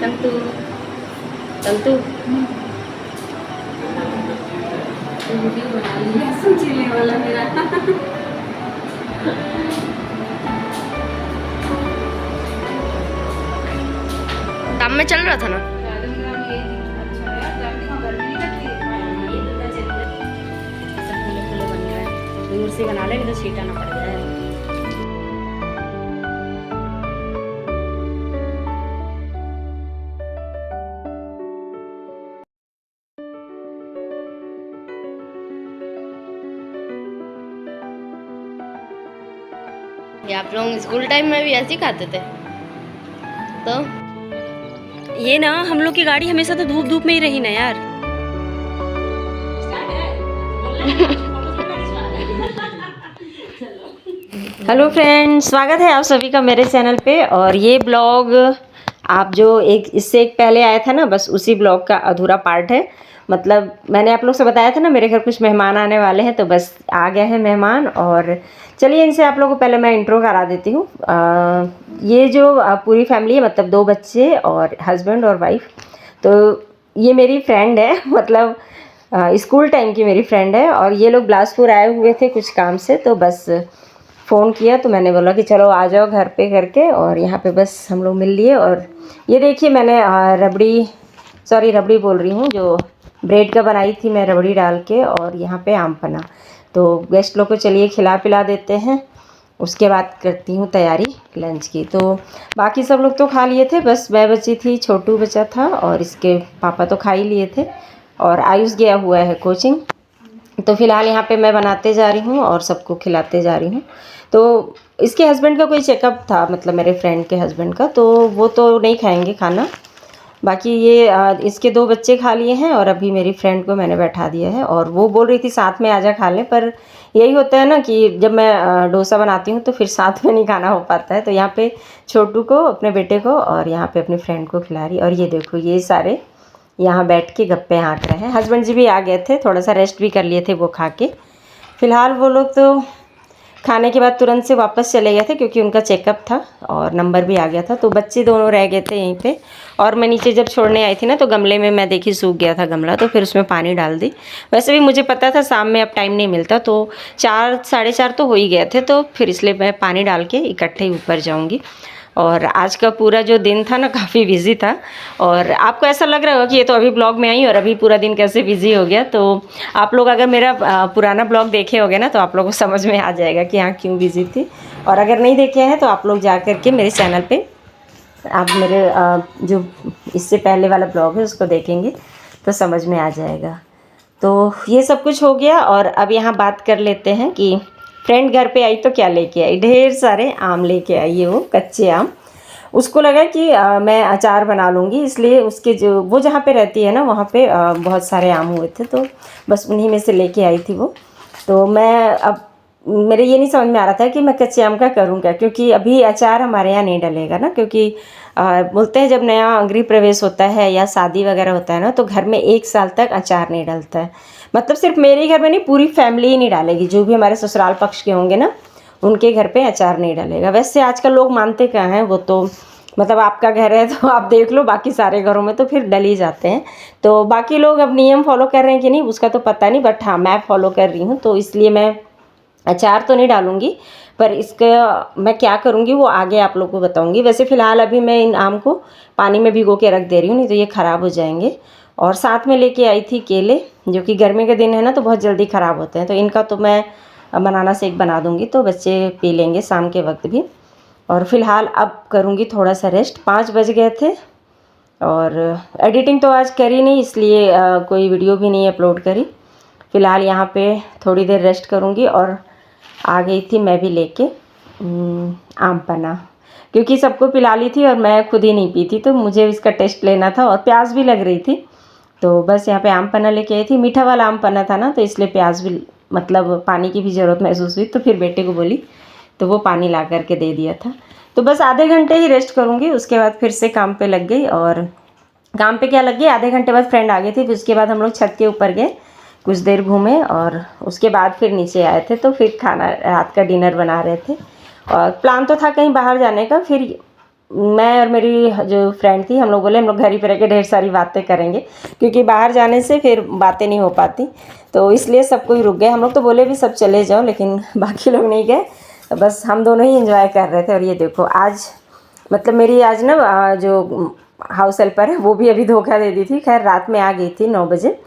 Santu Santu video बना लिया चिल्ले वाला मेरा। काम में चल रहा था ना। दूर से बना ले, नहीं तो छीटाना पड़ जाए। ये आप लोग स्कूल टाइम में भी ऐसे ही खाते थे? तो ये ना हम लोग की गाड़ी हमेशा तो धूप धूप में ही रही ना यार। हेलो फ्रेंड्स, स्वागत है आप सभी का मेरे चैनल पे। और ये ब्लॉग आप जो इससे एक पहले आया था ना, बस उसी ब्लॉग का अधूरा पार्ट है। मतलब मैंने आप लोग से बताया था ना मेरे घर कुछ मेहमान आने वाले हैं, तो बस आ गए हैं मेहमान। और चलिए इनसे आप लोगों को पहले मैं इंट्रो करा देती हूँ। ये जो पूरी फैमिली है, मतलब 2 बच्चे और हस्बैंड और वाइफ, तो ये मेरी फ्रेंड है। मतलब स्कूल टाइम की मेरी फ्रेंड है। और ये लोग बिलासपुर आए हुए थे कुछ काम से, तो बस फ़ोन किया तो मैंने बोला कि चलो आ जाओ घर पे करके। और यहाँ पे बस हम लोग मिल लिए। और ये देखिए मैंने रबड़ी बोल रही हूँ, जो ब्रेड का बनाई थी मैं रबड़ी डाल के। और यहाँ पे आम पन्ना, तो गेस्ट लोग को चलिए खिला पिला देते हैं, उसके बाद करती हूँ तैयारी लंच की। तो बाकी सब लोग तो खा लिए थे, बस मैं बची थी, छोटू बचा था और इसके पापा तो खा ही लिए थे। और आयुष गया हुआ है कोचिंग। तो फ़िलहाल यहाँ पे मैं बनाते जा रही हूँ और सबको खिलाते जा रही हूँ। तो इसके हस्बैंड का कोई चेकअप था, मतलब मेरे फ्रेंड के हस्बैंड का, तो वो तो नहीं खाएंगे खाना। बाकी ये इसके 2 बच्चे खा लिए हैं और अभी मेरी फ्रेंड को मैंने बैठा दिया है। और वो बोल रही थी साथ में आजा खा लें, पर यही होता है ना कि जब मैं डोसा बनाती हूँ तो फिर साथ में नहीं खाना हो पाता है। तो यहाँ पे छोटू को, अपने बेटे को, और यहाँ पे अपनी फ्रेंड को खिला रही। और ये देखो ये सारे यहाँ बैठ के गप्पे हाँक रहे हैं। हस्बैंड जी भी आ गए थे, थोड़ा सा रेस्ट भी कर लिए थे वो खा के। फ़िलहाल वो लोग तो खाने के बाद तुरंत से वापस चले गए थे, क्योंकि उनका चेकअप था और नंबर भी आ गया था। तो बच्चे दोनों रह गए थे यहीं पे। और मैं नीचे जब छोड़ने आई थी ना, तो गमले में मैं देखी सूख गया था गमला, तो फिर उसमें पानी डाल दी। वैसे भी मुझे पता था शाम में अब टाइम नहीं मिलता, तो 4 साढ़े 4 तो हो ही गए थे, तो फिर इसलिए मैं पानी डाल के इकट्ठे ही ऊपर जाऊँगी। और आज का पूरा जो दिन था ना, काफ़ी बिजी था। और आपको ऐसा लग रहा होगा कि ये तो अभी ब्लॉग में आई और अभी पूरा दिन कैसे बिजी हो गया। तो आप लोग अगर मेरा पुराना ब्लॉग देखे होगे ना, तो आप लोगों को समझ में आ जाएगा कि हाँ क्यों बिजी थी। और अगर नहीं देखे हैं तो आप लोग जा कर के मेरे चैनल पे आप मेरे जो इससे पहले वाला ब्लॉग है उसको देखेंगे तो समझ में आ जाएगा। तो ये सब कुछ हो गया। और अब यहाँ बात कर लेते हैं कि फ्रेंड घर पे आई तो क्या लेके आई। ढेर सारे आम लेके आई है, वो कच्चे आम। उसको लगा कि मैं अचार बना लूँगी, इसलिए उसके जो वो जहाँ पे रहती है ना, वहाँ पे बहुत सारे आम हुए थे, तो बस उन्हीं में से लेके आई थी वो। तो मैं अब मेरे ये नहीं समझ में आ रहा था कि मैं कच्चे आम का करूँ क्या, क्योंकि अभी अचार हमारे यहाँ नहीं डलेगा ना। क्योंकि बोलते हैं जब नया गृह प्रवेश होता है या शादी वगैरह होता है ना, तो घर में 1 साल तक अचार नहीं डलता है। मतलब सिर्फ मेरे घर में नहीं, पूरी फैमिली ही नहीं डालेगी। जो भी हमारे ससुराल पक्ष के होंगे ना, उनके घर पे अचार नहीं डलेगा। वैसे आजकल लोग मानते क्या हैं, वो तो मतलब आपका घर है तो आप देख लो, बाकी सारे घरों में तो फिर डल ही जाते हैं। तो बाकी लोग अब नियम फॉलो कर रहे हैं कि नहीं उसका तो पता नहीं, बट हाँ मैं फॉलो कर रही हूँ। तो इसलिए मैं अचार तो नहीं डालूँगी, पर इसका मैं क्या करूँगी वो आगे आप लोग को बताऊँगी। वैसे फ़िलहाल अभी मैं इन आम को पानी में भिगो के रख दे रही हूँ, नहीं तो ये ख़राब हो जाएंगे। और साथ में लेके आई थी केले, जो कि गर्मी के दिन है ना, तो बहुत जल्दी ख़राब होते हैं। तो इनका तो मैं बनाना शेक बना दूँगी, तो बच्चे पी लेंगे शाम के वक्त भी। और फ़िलहाल अब करूँगी थोड़ा सा रेस्ट। 5 बज गए थे। और एडिटिंग तो आज करी नहीं, इसलिए कोई वीडियो भी नहीं अपलोड करी। फ़िलहाल यहाँ पे थोड़ी देर रेस्ट करूँगी। और आ गई थी मैं भी लेके आम पन्ना, क्योंकि सबको पिला ली थी और मैं खुद ही नहीं पी थी, तो मुझे इसका टेस्ट लेना था और प्यास भी लग रही थी। तो बस यहाँ पे आम पन्ना लेके आई थी। मीठा वाला आम पन्ना था ना, तो इसलिए प्यास भी, मतलब पानी की भी ज़रूरत महसूस हुई। तो फिर बेटे को बोली, तो वो पानी ला करके दे दिया था। तो बस आधे घंटे ही रेस्ट करूँगी, उसके बाद फिर से काम पे लग गई। और काम पे क्या लग गई, आधे घंटे बाद फ्रेंड आ गई थी। फिर उसके बाद हम लोग छत के ऊपर गए, कुछ देर घूमे और उसके बाद फिर नीचे आए थे। तो फिर खाना, रात का डिनर बना रहे थे। और प्लान तो था कहीं बाहर जाने का, फिर मैं और मेरी जो फ्रेंड थी हम लोग बोले हम लोग घर ही पे रह के ढेर सारी बातें करेंगे, क्योंकि बाहर जाने से फिर बातें नहीं हो पाती, तो इसलिए सब कोई रुक गए। हम लोग तो बोले भी सब चले जाओ, लेकिन बाकी लोग नहीं गए, तो बस हम दोनों ही एंजॉय कर रहे थे। और ये देखो आज मतलब मेरी आज ना जो हाउस हेल्पर है वो भी अभी धोखा दे दी थी। खैर रात में आ गई थी 9 बजे,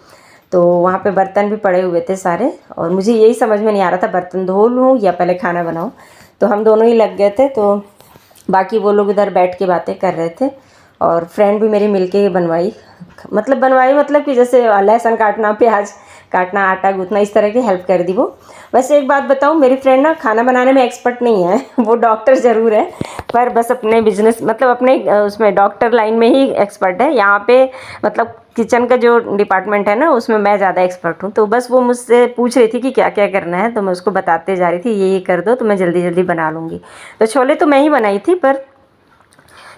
तो वहाँ पे बर्तन भी पड़े हुए थे सारे, और मुझे यही समझ में नहीं आ रहा था बर्तन धो लूँ या पहले खाना बनाऊँ, तो हम दोनों ही लग गए थे। तो बाकी वो लोग इधर बैठ के बातें कर रहे थे, और फ्रेंड भी मेरी मिलके बनवाई मतलब कि जैसे लहसुन काटना, प्याज काटना, आटा गूँथना, इस तरह की हेल्प कर दी वो। वैसे एक बात बताऊँ, मेरी फ्रेंड ना खाना बनाने में एक्सपर्ट नहीं है वो डॉक्टर ज़रूर है, पर बस अपने बिजनेस मतलब अपने उसमें डॉक्टर लाइन में ही एक्सपर्ट है। यहाँ पे मतलब किचन का जो डिपार्टमेंट है ना उसमें मैं ज़्यादा एक्सपर्ट हूँ। तो बस वो मुझसे पूछ रही थी कि क्या क्या करना है, तो मैं उसको बताते जा रही थी ये कर दो तो मैं जल्दी जल्दी बना लूँगी। तो छोले तो मैं ही बनाई थी, पर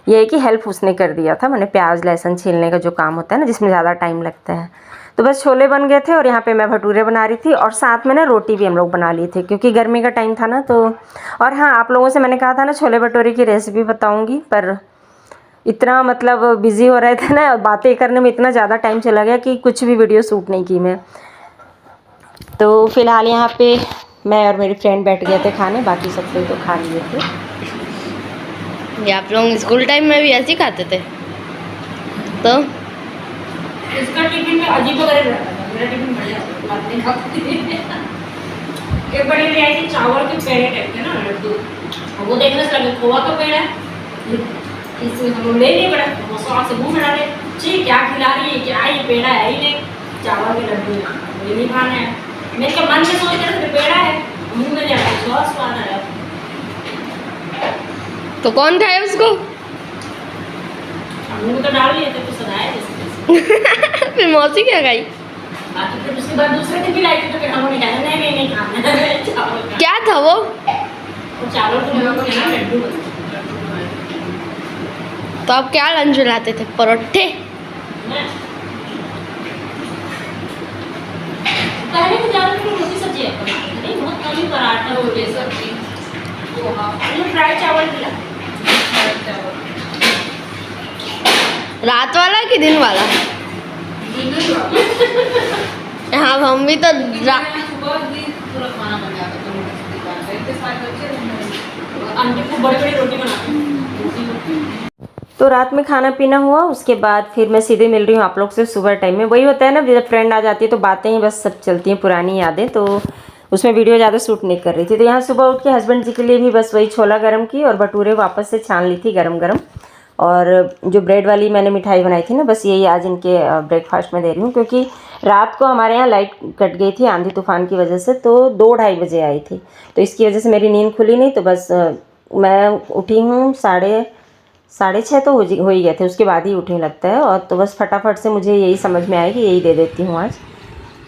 यह है कि हेल्प उसने कर दिया था। मैंने प्याज लहसुन छीलने का जो काम होता है ना जिसमें ज़्यादा टाइम लगता है, तो बस छोले बन गए थे। और यहाँ पे मैं भटूरे बना रही थी, और साथ में ना रोटी भी हम लोग बना लिए थे क्योंकि गर्मी का टाइम था ना। तो और हाँ, आप लोगों से मैंने कहा था ना छोले भटूरे की रेसिपी बताऊँगी, पर इतना मतलब बिज़ी हो रहे थे ना, और बातें करने में इतना ज़्यादा टाइम चला गया कि कुछ भी वीडियो शूट नहीं की मैं। तो फ़िलहाल यहाँ पे मैं और मेरी फ्रेंड बैठ गए थे खाने, बाकी सब कोई तो खा लिए थे। ये आप लोग स्कूल टाइम में भी ऐसे ही खाते थे? तो इसका टिफिन में अजीब वगैरह रहता था, मेरा टिफिन बढ़िया बात नहीं खाती थी। एक बड़ी ले आई थी चावल के पेड़े टाइप के ना लड्डू, और वो देखने से लगे खोआ का पेड़ है, इसमें हम लोग ले नहीं पड़ा, वो सॉस से मुंह में डाले, छी क्या खिला रही है, क्या ये पेड़ा है ही नहीं, चावल के लड्डू ये नहीं खाना है। मैं क्या मन में सोच रहा था पेड़ा है, मुंह में जाता सॉस स्वाद आया। तो कौन खाया उसको? मुंह में तो डाल लिए थे तो सदाए जैसे। फिर मौसी क्या खाई? बाकी फिर उसके बाद दूसरे दिन भी लाई थी, तो फिर हमने कहा नहीं खाना है चावल का। क्या था वो? वो चावल को मिला के ना लड्डू बनाए। तो आप क्या लंच लाते थे? परोठे? पहले तो ज़्यादा रोटी सब्जी नहीं, बहुत कम ही पराठा रोटी सब्जी, फ्राई चावल मिला। रात वाला कि दिन वाला? हाँ, हम भी तो आंटी को बड़ी बड़ी रोटी बनाते। तो रात में खाना पीना हुआ, उसके बाद फिर मैं सीधे मिल रही हूँ आप लोग से सुबह टाइम में। वही होता है ना, जब फ्रेंड आ जाती है तो बातें ही बस सब चलती हैं, पुरानी यादें, तो उसमें वीडियो ज़्यादा शूट नहीं कर रही थी। तो यहाँ सुबह उठ के हस्बैंड जी के लिए भी बस वही छोला गरम की, और भटूरे वापस से छान ली थी गरम गरम। और जो ब्रेड वाली मैंने मिठाई बनाई थी ना, बस यही आज इनके ब्रेकफास्ट में दे रही हूँ, क्योंकि रात को हमारे यहाँ लाइट कट गई थी आंधी तूफान की वजह से, तो 2-2:30 बजे आई थी, तो इसकी वजह से मेरी नींद खुली नहीं। तो बस मैं उठी हूँ 6:30 तो हो ही गए थे, उसके बाद ही उठने लगता है। और तो बस फटाफट से मुझे यही समझ में आया कि यही दे देती हूँ आज।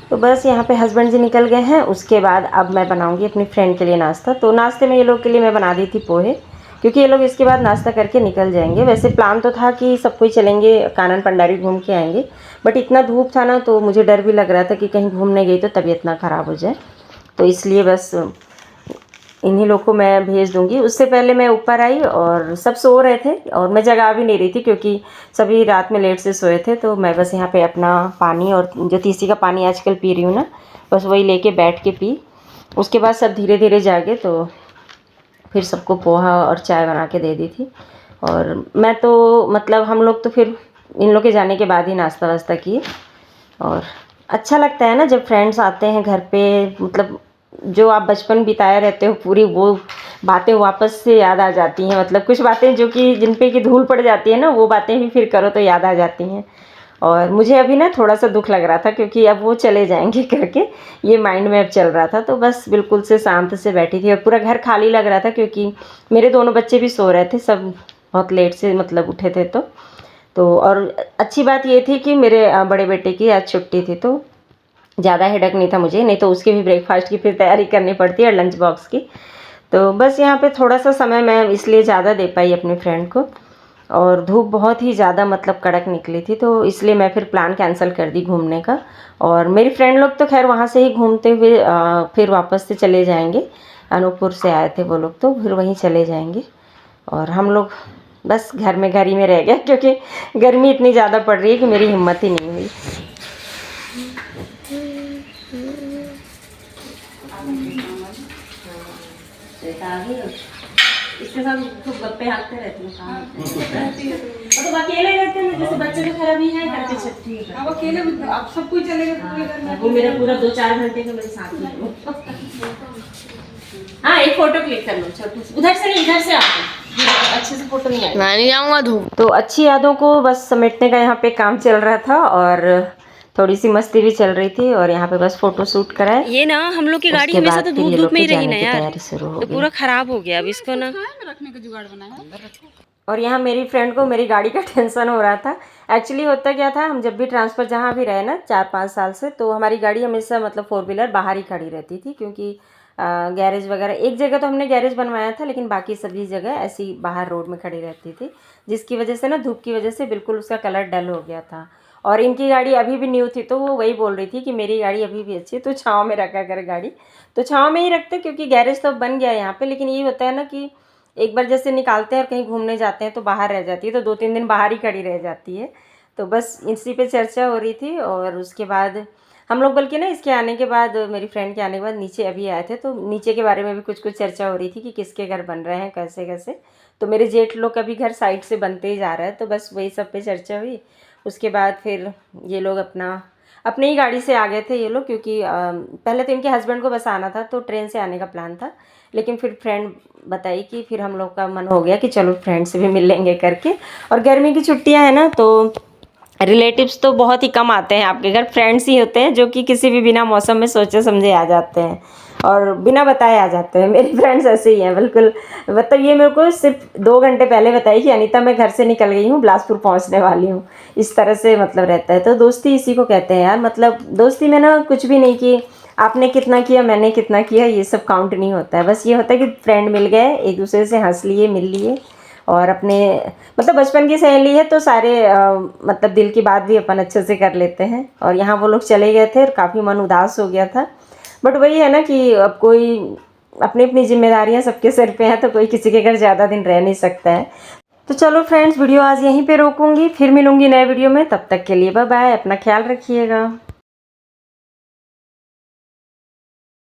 तो बस यहाँ पे हस्बैंड जी निकल गए हैं, उसके बाद अब मैं बनाऊँगी अपनी फ्रेंड के लिए नाश्ता। तो नाश्ते में ये लोग के लिए मैं बना दी थी पोहे, क्योंकि ये लोग इसके बाद नाश्ता करके निकल जाएंगे। वैसे प्लान तो था कि सब कोई चलेंगे, कानन पंडारी घूम के आएंगे, बट इतना धूप था ना, तो मुझे डर भी लग रहा था कि कहीं घूमने गई तो तबीयत ना ख़राब हो जाए, तो इसलिए बस इन्हीं लोग को मैं भेज दूँगी। उससे पहले मैं ऊपर आई और सब सो रहे थे, और मैं जगा भी नहीं रही थी क्योंकि सभी रात में लेट से सोए थे। तो मैं बस यहाँ पे अपना पानी, और जो तीसी का पानी आजकल पी रही हूँ ना, बस वही लेके बैठ के पी। उसके बाद सब धीरे धीरे जागे, तो फिर सबको पोहा और चाय बना के दे दी थी। और मैं तो मतलब हम लोग तो फिर इन लोग के जाने के बाद ही नाश्ता वास्ता किए। और अच्छा लगता है ना जब फ्रेंड्स आते हैं घर पे, मतलब जो आप बचपन बिताए रहते हो पूरी वो बातें वापस से याद आ जाती हैं। मतलब कुछ बातें जो कि जिन पे की धूल पड़ जाती है ना, वो बातें भी फिर करो तो याद आ जाती हैं। और मुझे अभी ना थोड़ा सा दुख लग रहा था क्योंकि अब वो चले जाएंगे करके, ये माइंड में अब चल रहा था। तो बस बिल्कुल से शांत से बैठी थी, और पूरा घर खाली लग रहा था क्योंकि मेरे दोनों बच्चे भी सो रहे थे, सब बहुत लेट से मतलब उठे थे। तो और अच्छी बात ये थी कि मेरे बड़े बेटे की आज छुट्टी थी, तो ज़्यादा हेडक नहीं था मुझे, नहीं तो उसके भी ब्रेकफास्ट की फिर तैयारी करनी पड़ती है, लंच बॉक्स की। तो बस यहाँ पे थोड़ा सा समय मैं इसलिए ज़्यादा दे पाई अपनी फ्रेंड को, और धूप बहुत ही ज़्यादा मतलब कड़क निकली थी, तो इसलिए मैं फिर प्लान कैंसिल कर दी घूमने का। और मेरी फ्रेंड लोग तो खैर वहाँ से ही घूमते हुए फिर वापस से चले जाएंगे। अनूपपुर से आए थे वो लोग, तो फिर वहीं चले जाएंगे। और हम लोग बस घर ही में रह गया, क्योंकि गर्मी इतनी ज़्यादा पड़ रही है कि मेरी हिम्मत ही नहीं हुई। इसके साथ खूब गप्पे हाँकते रहती हूँ। तो अकेले रहते हैं, जैसे बच्चे तो खराब ही हैं करके छुट्टी है। अब अकेले अब सब कुछ चलेगा पूरे घर में। वो मेरा पूरा 2-4 घंटे का मेरे साथ में है। हाँ, एक फोटो क्लिक कर लो छोटी सी, उधर से नहीं इधर से आपको अच्छे से फोटो नहीं आएगा। मैं नहीं जाऊँगा धूप। तो अच्छी यादों को बस समेटने का यहाँ पे काम चल रहा था और थोड़ी सी मस्ती भी चल रही थी और यहाँ पे बस फोटो शूट कराए। ये ना हम लोग की गाड़ी उसके हमेशा बाद तो फिर ये धूप लोग में ही के रही ना जाने की यार, तैयारी शुरू हो तो गई। पूरा खराब हो गया अब इसको ना। रखने का जुगाड़ बनाया अंदर रखो। और यहाँ मेरी फ्रेंड को मेरी गाड़ी का टेंशन हो रहा था। एक्चुअली होता क्या था, हम जब भी ट्रांसफ़र जहाँ भी रहे ना 4-5 साल से, तो हमारी गाड़ी हमेशा मतलब 4 व्हीलर बाहर ही खड़ी रहती थी, क्योंकि गैरेज वगैरह एक जगह तो हमने गैरेज बनवाया था, लेकिन बाकी सभी जगह ऐसी बाहर रोड में खड़ी रहती थी, जिसकी वजह से ना धूप की वजह से बिल्कुल उसका कलर डल हो गया था। और इनकी गाड़ी अभी भी न्यू थी, तो वो वही बोल रही थी कि मेरी गाड़ी अभी भी अच्छी है, तो छाँव में रखा कर गाड़ी। तो छाँव में ही रखते, क्योंकि गैरेज तो बन गया है यहाँ पे, लेकिन ये होता है ना कि एक बार जैसे निकालते हैं और कहीं घूमने जाते हैं तो बाहर रह जाती है, तो 2-3 दिन बाहर ही खड़ी रह जाती है। तो बस इसी पे चर्चा हो रही थी। और उसके बाद हम लोग बल्कि ना इसके आने के बाद, मेरी फ्रेंड के आने के बाद नीचे अभी आए थे, तो नीचे के बारे में भी कुछ चर्चा हो रही थी कि किसके घर बन रहे हैं, कैसे कैसे। तो मेरे जेठ लोग का भी घर साइड से बनते ही जा रहा है, तो बस वही सब पे चर्चा हुई। उसके बाद फिर ये लोग अपनी ही गाड़ी से आ गए थे ये लोग, क्योंकि पहले तो इनके हस्बैंड को बस आना था, तो ट्रेन से आने का प्लान था, लेकिन फिर फ्रेंड बताई कि फिर हम लोग का मन हो गया कि चलो फ्रेंड से भी मिल लेंगे करके। और गर्मी की छुट्टियां हैं ना, तो रिलेटिव्स तो बहुत ही कम आते हैं आपके घर, फ्रेंड्स ही होते हैं जो कि किसी भी बिना मौसम में सोचे समझे आ जाते हैं और बिना बताए आ जाते हैं। मेरी फ्रेंड्स ऐसे ही हैं बिल्कुल। मतलब ये मेरे को सिर्फ 2 घंटे पहले बताई कि अनीता मैं घर से निकल गई हूँ, बिलासपुर पहुँचने वाली हूँ। इस तरह से मतलब रहता है। तो दोस्ती इसी को कहते हैं यार। मतलब दोस्ती में ना कुछ भी नहीं कि आपने कितना किया मैंने कितना किया, ये सब काउंट नहीं होता है। बस ये होता है कि फ्रेंड मिल गए, एक दूसरे से हंस लिए, मिल लिए, और अपने मतलब बचपन की सहेली है तो सारे मतलब दिल की बात भी अपन अच्छे से कर लेते हैं। और यहाँ वो लोग चले गए थे और काफ़ी मन उदास हो गया था। बट वही है ना कि अब कोई अपनी अपनी जिम्मेदारियाँ सबके सिर पे हैं, तो कोई किसी के घर ज़्यादा दिन रह नहीं सकता है। तो चलो फ्रेंड्स, वीडियो आज यहीं पे रोकूंगी, फिर मिलूंगी नए वीडियो में। तब तक के लिए बाय बाय, अपना ख्याल रखिएगा।